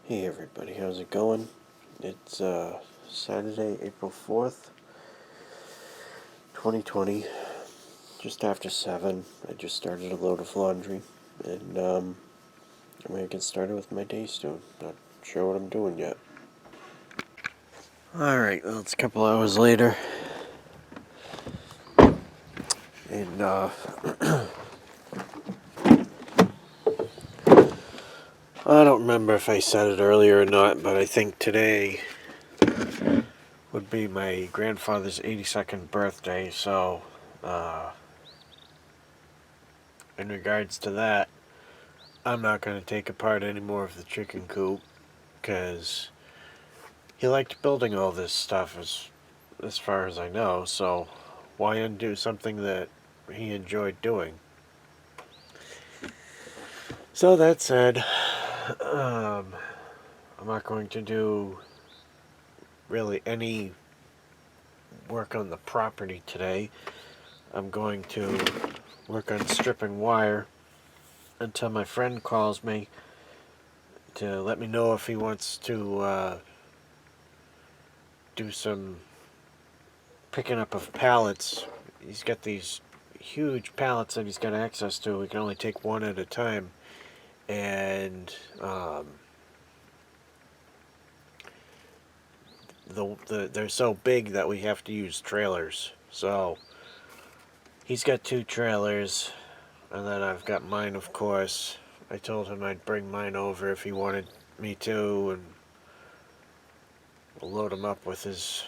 Hey everybody, how's it going? It's Saturday, April 4th, 2020, just after 7. I just started a load of laundry, and I'm going to get started with my day soon. Not sure what I'm doing yet. Alright, well, it's a couple hours later, and I don't remember if I said it earlier or not, but I think today would be my grandfather's 82nd birthday, so in regards to that, I'm not going to take apart any more of the chicken coop, because he liked building all this stuff as far as I know, so why undo something that he enjoyed doing? So that said, I'm not going to do really any work on the property today. I'm going to work on stripping wire until my friend calls me to let me know if he wants to do some picking up of pallets. He's got these huge pallets that he's got access to. We can only take one at a time, and they're so big that we have to use trailers. So he's got 2 trailers, and then I've got mine, of course. I told him I'd bring mine over if he wanted me to, and we'll load him up with his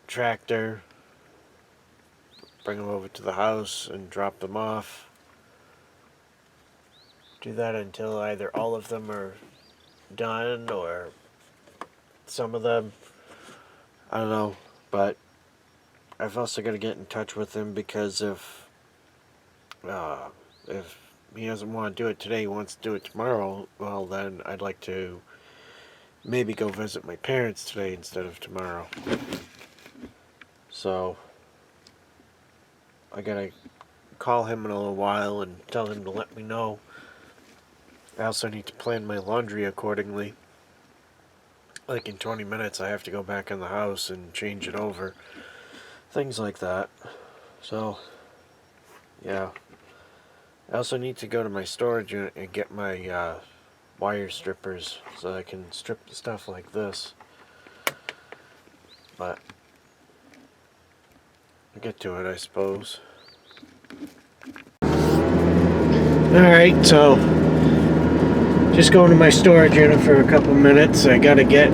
tractor, bring them over to the house and drop them off. Do that until either all of them are done or some of them. I don't know, but I've also got to get in touch with him, because if he doesn't want to do it today, he wants to do it tomorrow, well then I'd like to maybe go visit my parents today instead of tomorrow. So I gotta call him in a little while and tell him to let me know. I also need to plan my laundry accordingly. Like in 20 minutes I have to go back in the house and change it over. Things like that. So, yeah. I also need to go to my storage unit and get my wire strippers so I can strip the stuff like this. But I'll get to it, I suppose. Alright, so just going to my storage unit for a couple minutes. I gotta get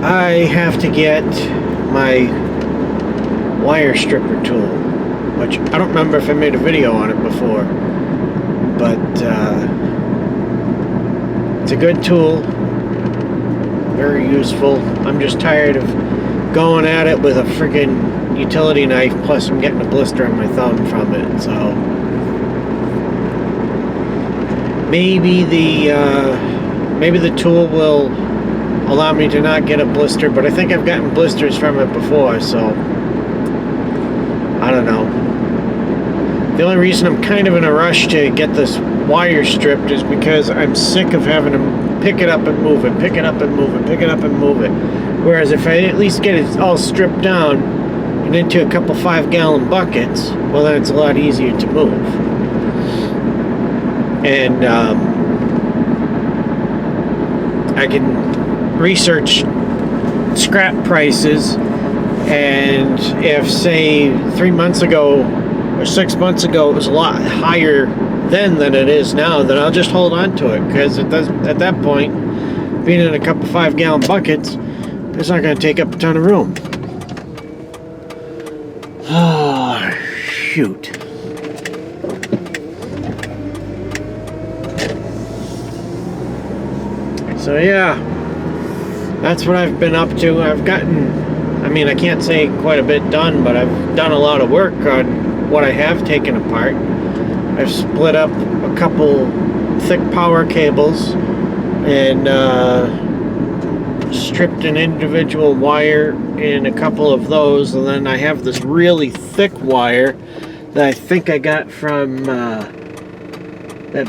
I have to get my wire stripper tool, which I don't remember if I made a video on it before, but it's a good tool, very useful. I'm just tired of going at it with a friggin' utility knife, plus I'm getting a blister on my thumb from it, so maybe the tool will allow me to not get a blister, but I think I've gotten blisters from it before, so I don't know. The only reason I'm kind of in a rush to get this wire stripped is because I'm sick of having to pick it up and move it, pick it up and move it, pick it up and move it. Whereas if I at least get it all stripped down and into a couple 5-gallon buckets, well then it's a lot easier to move. And I can research scrap prices, and if say 3 months ago or 6 months ago it was a lot higher then than it is now, then I'll just hold on to it, because it does, at that point, being in a couple 5-gallon buckets, it's not going to take up a ton of room. Oh, shoot. So yeah, that's what I've been up to. I've gotten, I mean, I can't say quite a bit done, but I've done a lot of work on what I have taken apart. I've split up a couple thick power cables and stripped an individual wire in a couple of those, and then I have this really thick wire that I think I got from that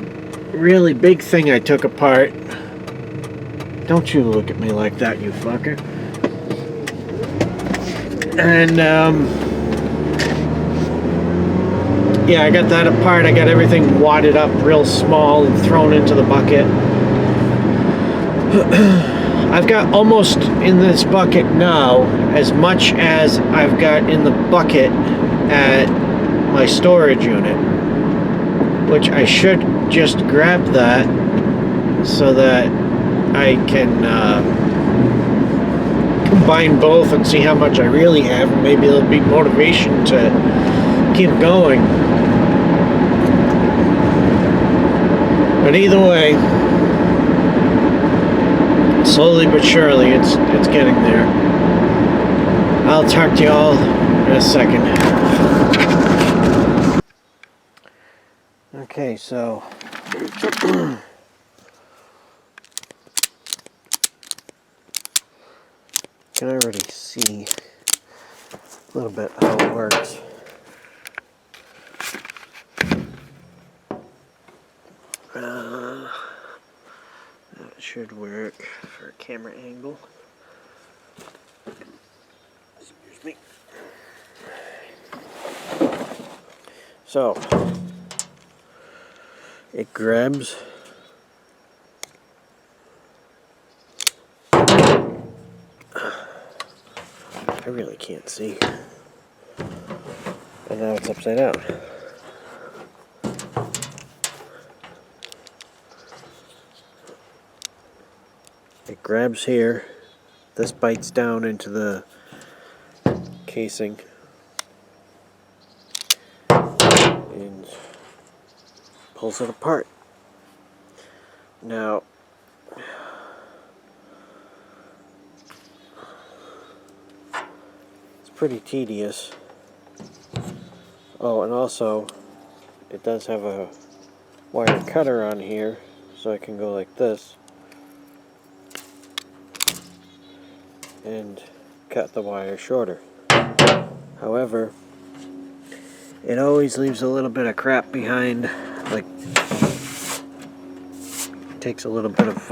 really big thing I took apart. Don't you look at me like that, you fucker. And, yeah, I got that apart. I got everything wadded up real small and thrown into the bucket. I've got almost in this bucket now as much as I've got in the bucket at my storage unit, which I should just grab that so that I can combine both and see how much I really have, and maybe it'll be motivation to keep going. But either way, slowly but surely, it's getting there. I'll talk to y'all in a second. Okay, so can already see a little bit how it works. That should work for a camera angle. Excuse me. So it grabs I really can't see. And now it's upside down. It grabs here. This bites down into the casing and pulls it apart. Now, it's pretty tedious. Oh, and also, it does have a wire cutter on here, so I can go like this and cut the wire shorter. However, it always leaves a little bit of crap behind, like takes a little bit of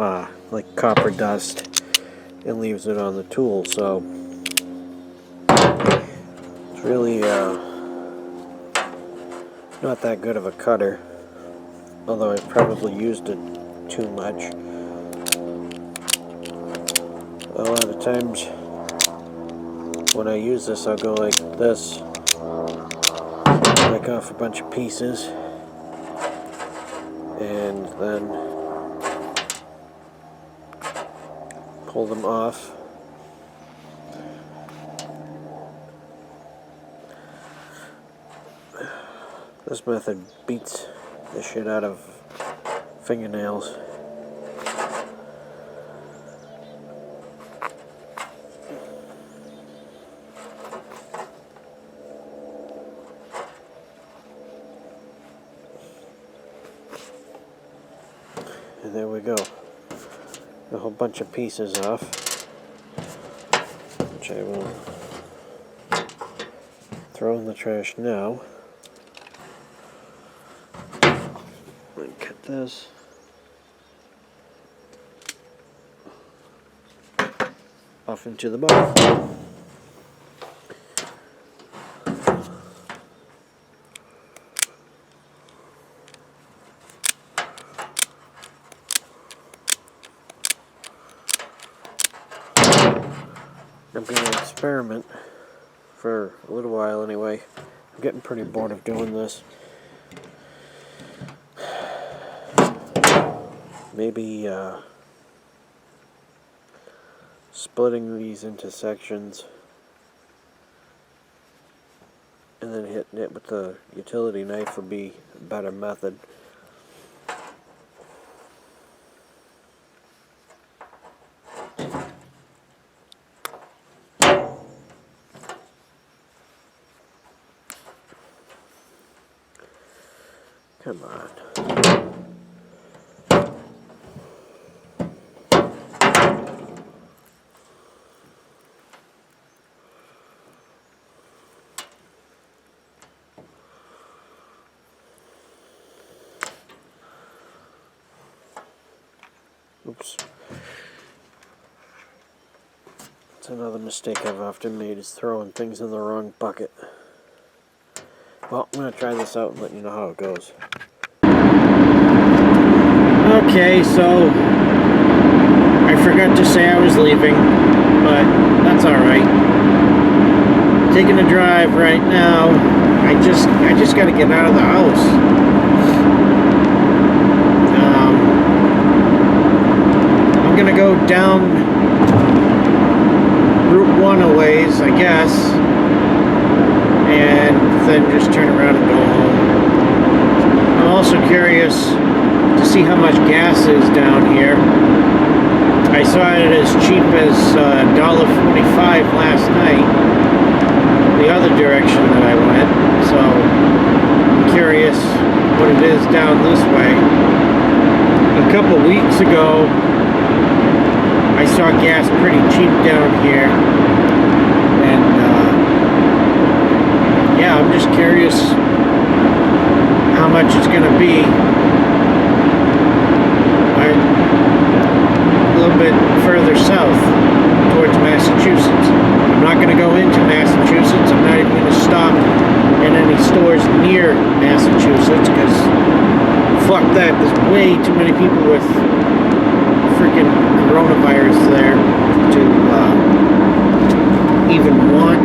like copper dust and leaves it on the tool, so it's really not that good of a cutter, although I've probably used it too much. A lot of times when I use this, I'll go like this, break off a bunch of pieces, and then pull them off. This method beats the shit out of fingernails. And there we go. A whole bunch of pieces off, which I will throw in the trash now. And cut this. Off into the bottom. I'm going to experiment for a little while anyway. I'm getting pretty bored of doing this. Maybe splitting these into sections and then hitting it with the utility knife would be a better method. Come on. Oops. That's another mistake I've often made, is throwing things in the wrong bucket. Well, I'm going to try this out and let you know how it goes. Okay, so I forgot to say I was leaving, but that's alright. Taking a drive right now. I just got to get out of the house. I'm going to go down Route 1 a ways, I guess, and then just turn around and go home. I'm also curious to see how much gas is down here. I saw it as cheap as $1.45 last night, the other direction that I went, so I'm curious what it is down this way. A couple weeks ago, I saw gas pretty cheap down here, and yeah, I'm just curious how much it's going to be. A little bit further south towards Massachusetts. I'm not going to go into Massachusetts. I'm not even going to stop in any stores near Massachusetts, because fuck that, there's way too many people with freaking coronavirus there to even want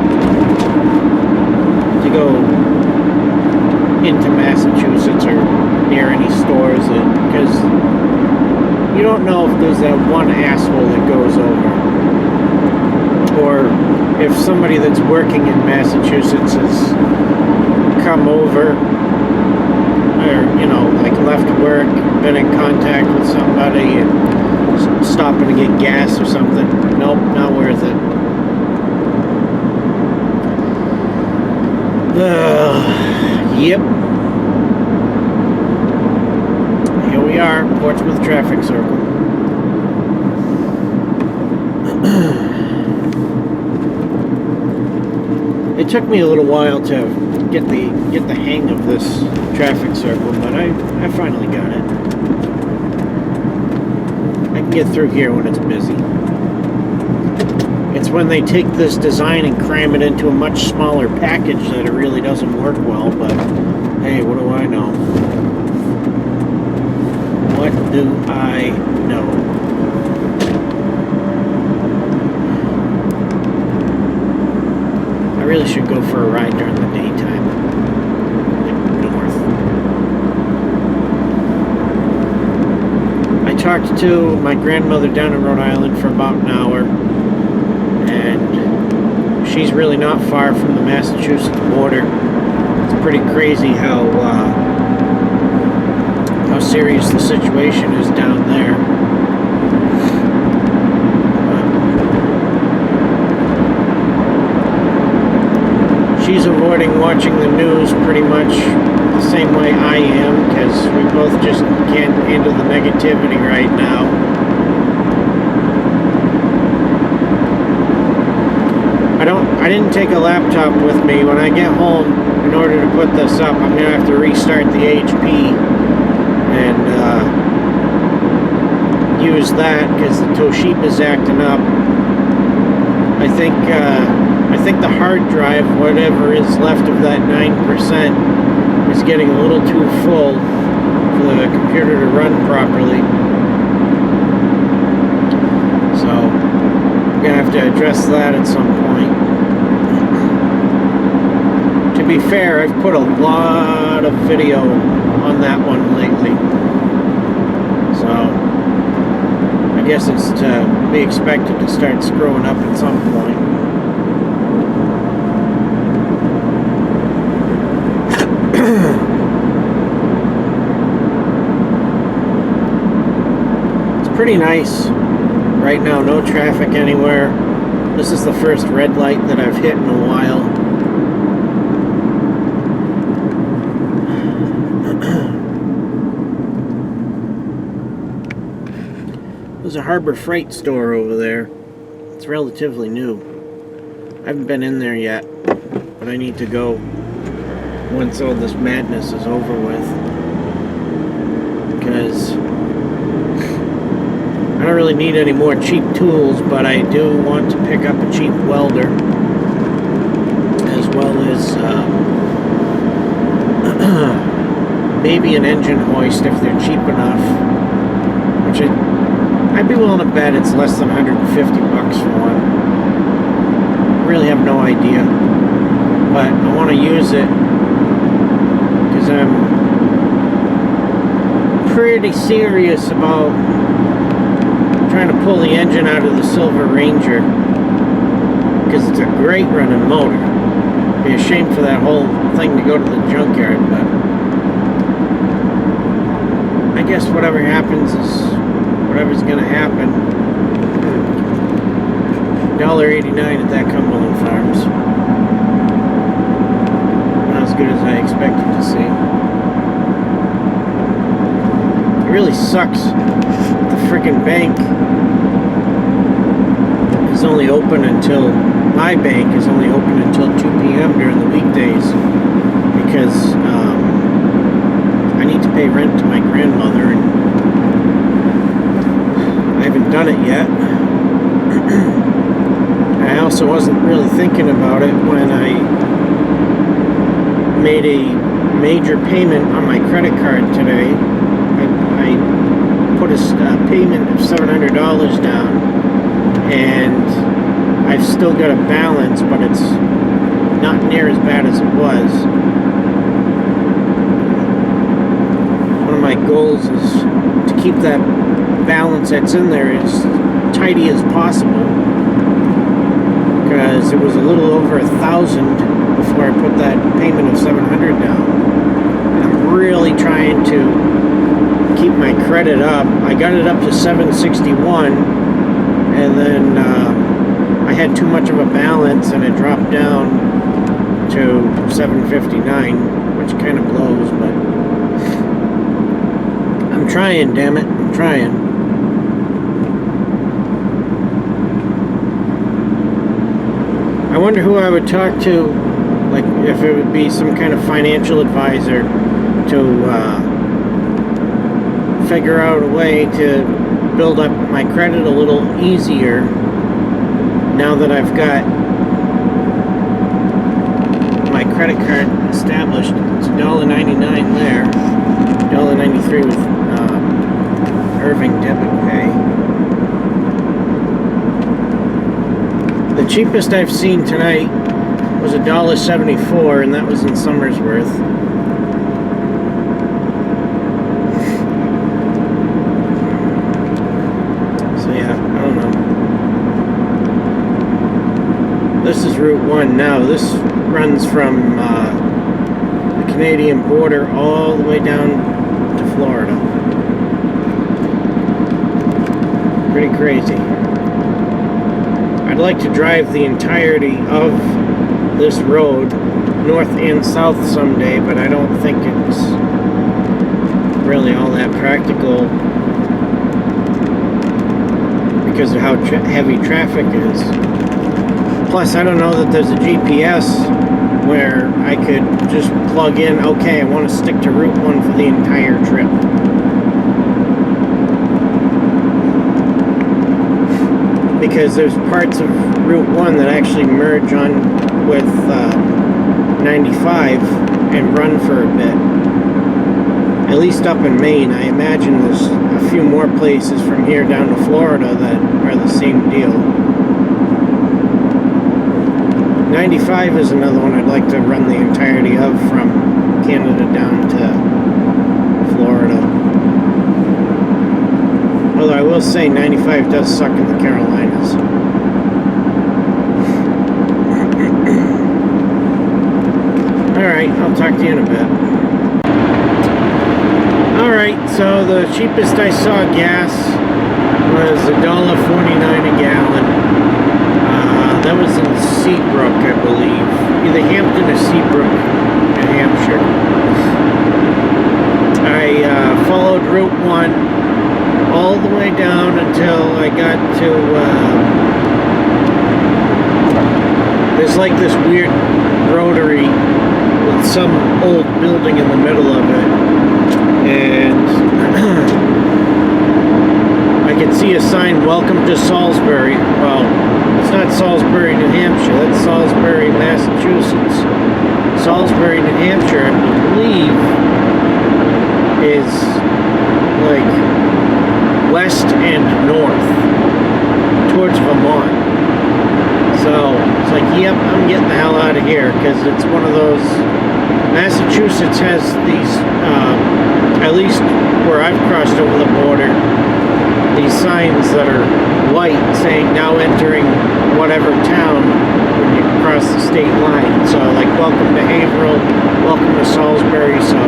to go into Massachusetts or near any stores, because you don't know if there's that one asshole that goes over, or if somebody that's working in Massachusetts has come over, or, you know, like left work, been in contact with somebody and stopping to get gas or something. Nope, not worth it. Yep. Here we are, Portsmouth traffic circle. It took me a little while to get the hang of this traffic circle, but I finally got it. I can get through here when it's busy. It's when they take this design and cram it into a much smaller package that it really doesn't work well, but hey, what do I know? What do I know? I really should go for a ride during the daytime. North. I talked to my grandmother down in Rhode Island for about an hour, and she's really not far from the Massachusetts border. It's pretty crazy how serious the situation is down there. She's avoiding watching the news pretty much the same way I am, because we both just can't handle the negativity right now. I didn't take a laptop with me. When I get home, in order to put this up, I'm going to have to restart the HP and use that, because the Toshiba's acting up. I think the hard drive, whatever is left of that 9%, is getting a little too full for the computer to run properly. So I'm gonna have to address that at some point. To be fair, I've put a lot of video on that one lately, so I guess it's to be expected to start screwing up at some point. It's pretty nice right now, no traffic anywhere. This is the first red light that I've hit in a while. There's a Harbor Freight store over there. It's relatively new. I haven't been in there yet, but I need to go once all this madness is over with. Because need any more cheap tools, but I do want to pick up a cheap welder, as well as maybe an engine hoist if they're cheap enough, which I'd be willing to bet it's less than 150 bucks for one. Really have no idea, but I want to use it because I'm pretty serious about trying to pull the engine out of the Silver Ranger, because it's a great running motor. It'd be a shame for that whole thing to go to the junkyard, but I guess whatever happens is whatever's gonna happen. $1.89 at that Cumberland Farms. Not as good as I expected to see. It really sucks. The freaking bank is only open until, my bank is only open until 2 p.m. during the weekdays, because I need to pay rent to my grandmother, and I haven't done it yet. I also wasn't really thinking about it when I made a major payment on my credit card today. I put a payment of $700 down, and I've still got a balance, but it's not near as bad as it was. One of my goals is to keep that balance that's in there as tidy as possible, because it was a little over $1,000 before I put that payment of $700 down. And I'm really trying to keep my credit up. I got it up to 761, and then I had too much of a balance, and it dropped down to 759, which kind of blows, but I'm trying, damn it, I'm trying. I wonder who I would talk to, like if it would be some kind of financial advisor, to figure out a way to build up my credit a little easier now that I've got my credit card established. It's $1.99 there, $1.93 with Irving debit pay. The cheapest I've seen tonight was $1.74, and that was in Somersworth. This is Route 1 now. This runs from the Canadian border all the way down to Florida. Pretty crazy. I'd like to drive the entirety of this road, north and south, someday, but I don't think it's really all that practical because of how heavy traffic is. Plus, I don't know that there's a GPS where I could just plug in, okay, I want to stick to Route 1 for the entire trip. Because there's parts of Route 1 that actually merge on with 95 and run for a bit. At least up in Maine. I imagine there's a few more places from here down to Florida that are the same deal. 95 is another one I'd like to run the entirety of from Canada down to Florida. Although I will say 95 does suck in the Carolinas. Alright, I'll talk to you in a bit. Alright, so the cheapest I saw gas was $1.49 a gallon. That was in Seabrook, I believe. Either Hampton or Seabrook, New Hampshire. I followed Route 1 all the way down until I got to... there's like this weird rotary with some old building in the middle of it. And... like I can see a sign, "Welcome to Salisbury." Well, it's not Salisbury, New Hampshire. That's Salisbury, Massachusetts. Salisbury, New Hampshire, I believe, is like west and north towards Vermont. So it's like, yep, I'm getting the hell out of here, because it's one of those. Massachusetts has these, at least where I've crossed over the border, these signs that are white saying now entering whatever town when you cross the state line. So like, welcome to Haverhill, welcome to Salisbury. So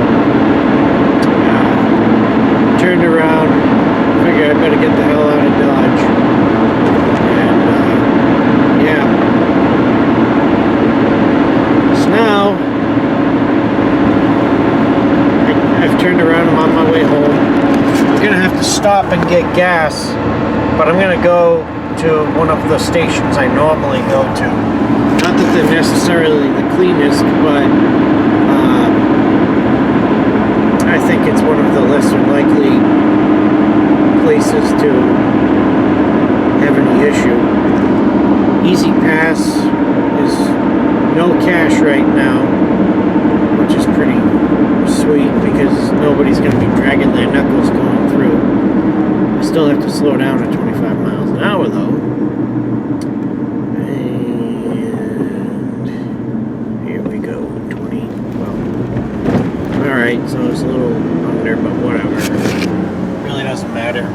turned around, figured I better get the hell out of Dodge. And yeah. So now I've turned around, I'm on my way home. I'm gonna have to stop and get gas, but I'm gonna go to one of the stations I normally go to. Not that they're necessarily the cleanest, but I think it's one of the lesser likely places to have any issue. Easy Pass is no cash right now, which is pretty sweet because nobody's going to be dragging their knuckles going through. I still have to slow down at 25 miles an hour though. And here we go, 20. Well, alright, so it's a little under, but whatever. Really doesn't matter.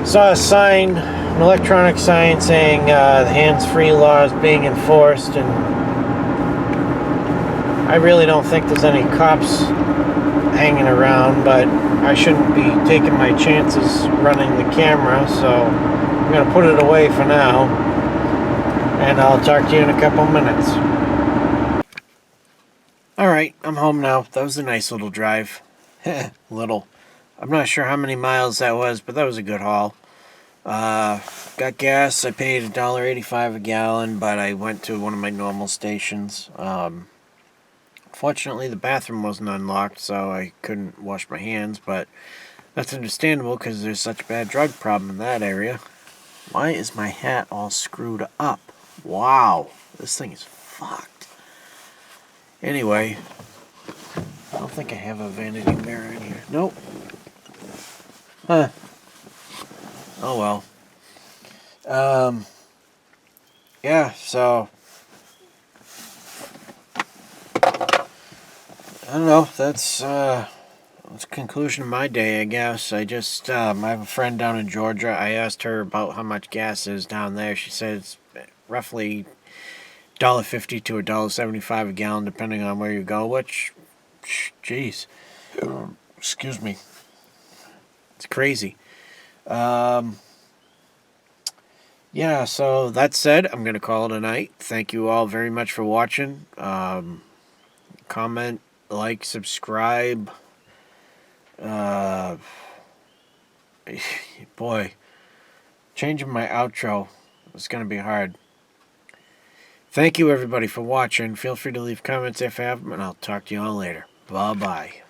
Saw a sign, an electronic sign saying the hands-free law is being enforced, and I really don't think there's any cops hanging around, but I shouldn't be taking my chances running the camera, so I'm going to put it away for now, and I'll talk to you in a couple minutes. Alright, I'm home now. That was a nice little drive. Little. I'm not sure how many miles that was, but that was a good haul. Got gas. I paid $1.85 a gallon, but I went to one of my normal stations. Fortunately, the bathroom wasn't unlocked, so I couldn't wash my hands, but that's understandable because there's such a bad drug problem in that area. Why is my hat all screwed up? Wow, this thing is fucked. Anyway, I don't think I have a vanity mirror in here. Nope. Huh. Oh well. Yeah, so I don't know, that's the conclusion of my day, I guess. I just, I have a friend down in Georgia. I asked her about how much gas is down there. She said it's roughly $1.50 to $1.75 a gallon, depending on where you go, which, jeez, excuse me, it's crazy. Yeah, so that said, I'm going to call it a night. Thank you all very much for watching. Comment, like, subscribe. Boy, changing my outro is going to be hard. Thank you everybody for watching. Feel free to leave comments if you have them, and I'll talk to you all later. Bye-bye.